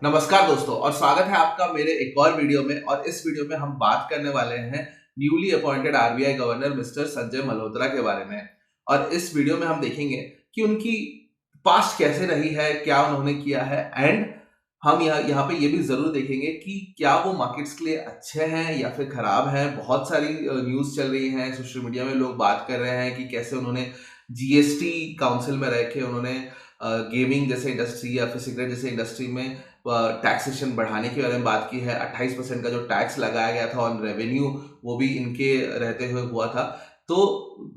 नमस्कार दोस्तों और स्वागत है आपका मेरे एक और वीडियो में। और इस वीडियो में हम बात करने वाले हैं newly appointed RBI governor mister Sanjay Malhotra के बारे में। और इस वीडियो में हम देखेंगे कि उनकी पास्ट कैसे रही है, क्या उन्होंने किया है, एंड हम यहाँ यहाँ पे ये भी जरूर देखेंगे कि क्या वो मार्केट्स के लिए अच्छे हैं या फिर खराब हैं। बहुत सारी न्यूज चल रही है, सोशल मीडिया में लोग बात कर रहे हैं कि कैसे उन्होंने जीएसटी काउंसिल में रह के उन्होंने गेमिंग जैसे इंडस्ट्री या फिर सिगरेट जैसे इंडस्ट्री में टैक्सेशन बढ़ाने के बारे में बात की है। 28% का जो टैक्स लगाया गया था ऑन रेवेन्यू, वो भी इनके रहते हुए हुआ था। तो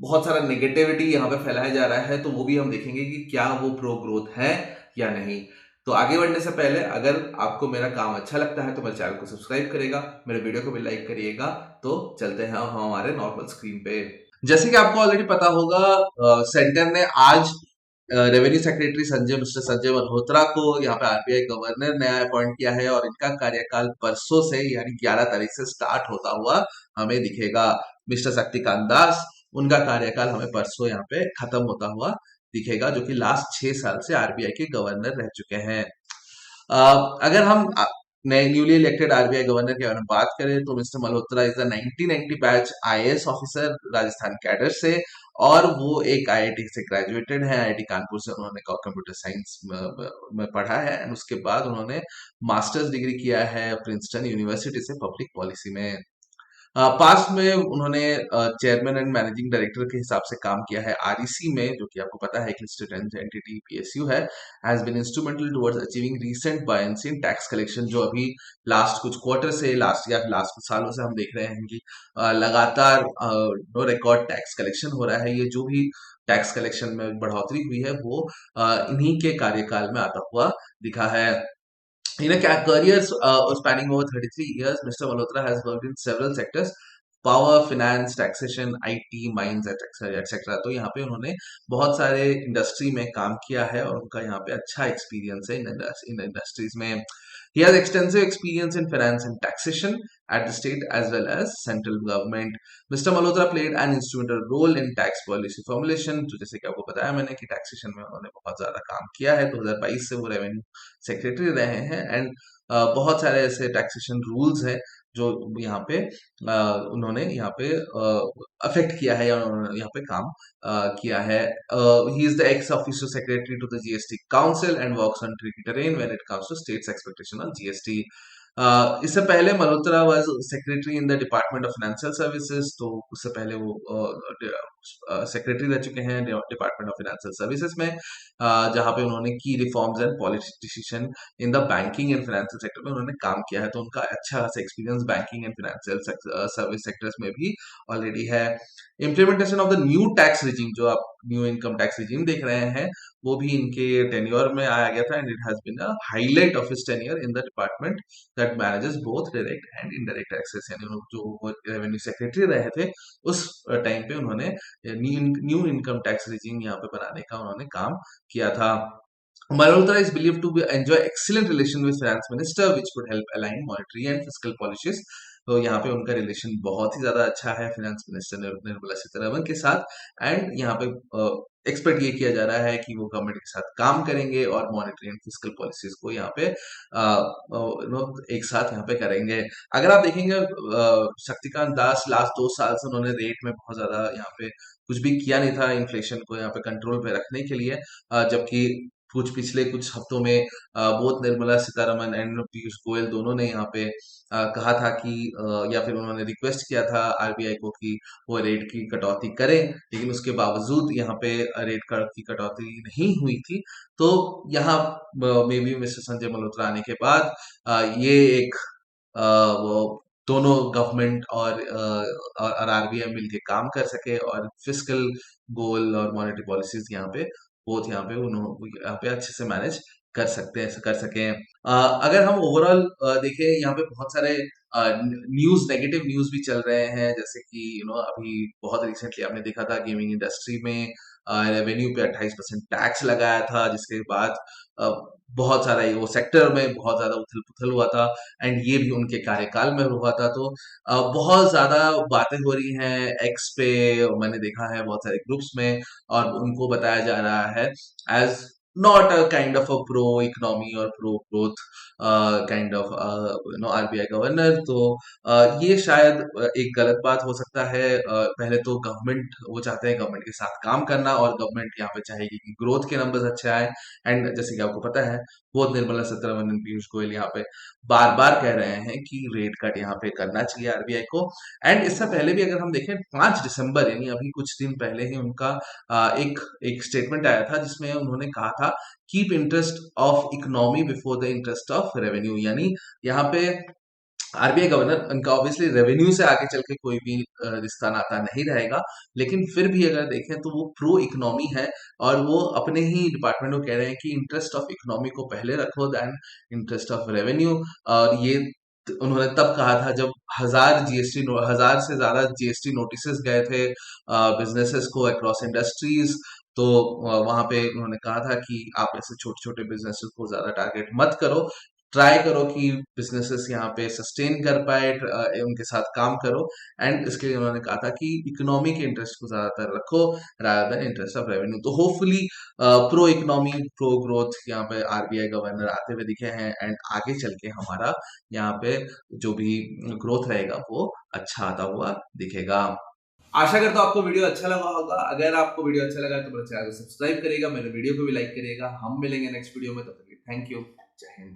बहुत सारा नेगेटिविटी यहाँ पे फैलाया जा रहा है, तो वो भी हम देखेंगे कि क्या वो प्रो ग्रोथ है या नहीं। तो आगे बढ़ने से पहले अगर आपको मेरा काम अच्छा लगता है तो मेरे चैनल को सब्सक्राइब करेगा, मेरे वीडियो को भी लाइक करिएगा। तो चलते हैं हम हमारे नॉर्मल स्क्रीन पे। जैसे कि आपको ऑलरेडी पता होगा, सेंटर ने आज revenue secretary mister Sanjay Malhotra को यहाँ पे आरबीआई गवर्नर नया अपॉइंट किया है और इनका कार्यकाल परसों से यानी 11 तारीख से स्टार्ट होता हुआ हमें दिखेगा। मिस्टर शक्तिकांत दास, उनका कार्यकाल हमें परसों यहाँ पे खत्म होता हुआ दिखेगा, जो कि लास्ट 6 साल से आरबीआई के गवर्नर रह चुके हैं। अगर हम नए न्यूली इलेक्टेड आरबीआई गवर्नर के बारे में बात करें तो mister Malhotra is a 1990 batch IAS officer Rajasthan cadre से, और वो एक आईआईटी से ग्रेजुएटेड है। आईआईटी कानपुर से उन्होंने कंप्यूटर साइंस में पढ़ा है एंड उसके बाद उन्होंने मास्टर्स डिग्री किया है प्रिंसटन यूनिवर्सिटी से पब्लिक पॉलिसी में। पास्ट में उन्होंने चेयरमैन एंड मैनेजिंग डायरेक्टर के हिसाब से काम किया है आरईसी में, जो कि आपको पता है कि लिस्टेड एंटिटी पीएसयू है। Has been instrumental towards achieving recent buoyancy in tax collection, जो अभी लास्ट कुछ क्वार्टर से लास्ट कुछ सालों से हम देख रहे हैं कि लगातार नो रिकॉर्ड टैक्स कलेक्शन हो रहा है। ये जो भी टैक्स कलेक्शन में बढ़ोतरी हुई है वो इन्हीं के कार्यकाल में आता हुआ दिखा है। In a career spanning over 33 years, Mr. Malhotra has worked in several sectors: power, finance, taxation, IT, mines, etcetera. तो यहाँ पे उन्होंने बहुत सारे इंडस्ट्री में काम किया है और उनका यहाँ पे अच्छा एक्सपीरियंस है इन इंडस्ट्रीज में। He has extensive experience in finance and taxation at the state as well as central government. Mr. Malhotra played an instrumental role in tax policy formulation. तो जैसे कि आपको बताया मैंने कि टैक्सेशन में उन्होंने बहुत ज्यादा काम किया है। 2022 से वो रेवेन्यू सेक्रेटरी रहे हैं एंड बहुत सारे ऐसे टैक्सेशन रूल्स हैं जो यहाँ पे उन्होंने यहाँ पे अफेक्ट किया है या उन्होंने यहाँ पे काम किया है। He is the ex official secretary to the GST council and works on tricky terrain when it comes to states expectation on GST. इससे पहले Malhotra was secretary in the department of financial services, तो उससे पहले वो secretary रह चुके हैं department of financial services में, जहां पे उन्होंने की reforms and policy decision in the banking and financial sector में उन्होंने काम किया है। तो उनका अच्छा खासा experience banking and financial service sectors में भी ऑलरेडी है। Implementation of the new tax regime, जो आप न्यू इनकम टैक्स रिजीम देख रहे हैं, वो भी इनके टेन्योर में आया गया था and it has been a highlight of his tenure in the department that manages both direct and indirect taxes. यानी जो रेवेन्यू सेक्रेटरी रहे थे उस टाइम पे उन्होंने न्यू इनकम टैक्स रिजीम यहाँ पे बनाने का उन्होंने काम किया था। Malhotra is believed to enjoy excellent relation with finance minister, which could help align monetary and fiscal policies. तो यहाँ पे उनका रिलेशन बहुत ही ज्यादा अच्छा है फाइनेंस मिनिस्टर निर्मला सीतारमन के साथ एंड यहाँ पे एक्सपेक्ट ये किया जा रहा है कि वो गवर्नमेंट के साथ काम करेंगे और मॉनेटरी एंड फिस्कल पॉलिसीज को यहाँ पे एक साथ यहाँ पे करेंगे। अगर आप देखेंगे शक्तिकांत दास लास्ट 2 साल से उन्होंने रेट में बहुत ज्यादा यहाँ पे कुछ भी किया नहीं था इन्फ्लेशन को यहाँ पे कंट्रोल पे रखने के लिए, जबकि पिछले कुछ हफ्तों में बोथ निर्मला सीतारमन एंड पीयूष गोयल दोनों ने यहाँ पे कहा था कि या फिर उन्होंने रिक्वेस्ट किया था आरबीआई को कि वो रेट की कटौती करें, लेकिन उसके बावजूद यहाँ पे की कटौती नहीं हुई थी। तो यहाँ may be mister Sanjay Malhotra आने के बाद ये एक वो दोनों गवर्नमेंट और आरबीआई मिलके काम कर सके और फिस्कल गोल और मॉनेटरी पॉलिसीज यहाँ पे बोथ यहाँ पे उन्होंने यहाँ पे अच्छे से मैनेज कर सके। अगर हम ओवरऑल देखें यहाँ पे बहुत सारे नेगेटिव न्यूज भी चल रहे हैं, जैसे कि अभी बहुत रिसेंटली आपने देखा था गेमिंग इंडस्ट्री में रेवेन्यू पे 28% टैक्स लगाया था, जिसके बाद अ, बहुत सारा वो सेक्टर में बहुत ज्यादा उथल पुथल हुआ था एंड ये भी उनके कार्यकाल में हुआ था। तो बहुत ज्यादा बातें हो रही हैं एक्स पे, मैंने देखा है बहुत सारे ग्रुप्स में, और उनको बताया जा रहा है as not a kind of a pro economy or pro growth kind of RBI governor. तो ये शायद एक गलत बात हो सकता है। पहले तो गवर्नमेंट वो चाहते हैं गवर्नमेंट के साथ काम करना, और गवर्नमेंट यहाँ पे चाहेगी कि ग्रोथ के नंबर्स अच्छे आए। एंड जैसे कि आपको पता है, बहुत निर्मला सीतारमन, पीयूष गोयल यहाँ पे बार बार कह रहे हैं कि रेट कट यहाँ पे करना चाहिए आरबीआई को। एंड इससे पहले भी अगर हम देखें, 5 दिसंबर यानी अभी कुछ दिन पहले ही उनका एक एक स्टेटमेंट आया था जिसमें उन्होंने कहा था, keep interest of economy before the interest of revenue. यानी यहाँ पे आरबीआई गवर्नर, उनका ऑब्वियसली रेवेन्यू से आगे चल के कोई भी रिश्ता नाता नहीं रहेगा, लेकिन फिर भी अगर देखें तो वो प्रो इकोनॉमी है। और वो अपने ही डिपार्टमेंट को कह रहे हैं कि इंटरेस्ट ऑफ इकोनॉमी को पहले रखो देन इंटरेस्ट ऑफ रेवेन्यू। और ये उन्होंने तब कहा था जब 1000 से ज्यादा जीएसटी नोटिस गए थे बिजनेसेस को अक्रॉस इंडस्ट्रीज। तो वहां पे उन्होंने कहा था कि आप ऐसे छोटे छोटे बिजनेसेस को ज्यादा टारगेट मत करो, ट्राई करो कि बिजनेसेस यहाँ पे सस्टेन कर पाए, उनके साथ काम करो। एंड इसके लिए उन्होंने कहा था कि इकोनॉमी के इंटरेस्ट को ज्यादातर रखो rather than interest of revenue. तो hopefully pro economy pro growth यहाँ पे आरबीआई गवर्नर आते हुए दिखे हैं, एंड आगे चल के हमारा यहाँ पे जो भी ग्रोथ रहेगा वो अच्छा आता हुआ दिखेगा। आशा करता हूँ आपको वीडियो अच्छा लगा होगा। अगर आपको वीडियो अच्छा लगा तो मेरे चैनल को सब्सक्राइब करिएगा, मेरे वीडियो को भी लाइक करिएगा। हम मिलेंगे नेक्स्ट वीडियो में, तब तक के लिए थैंक यू। जय हिंद।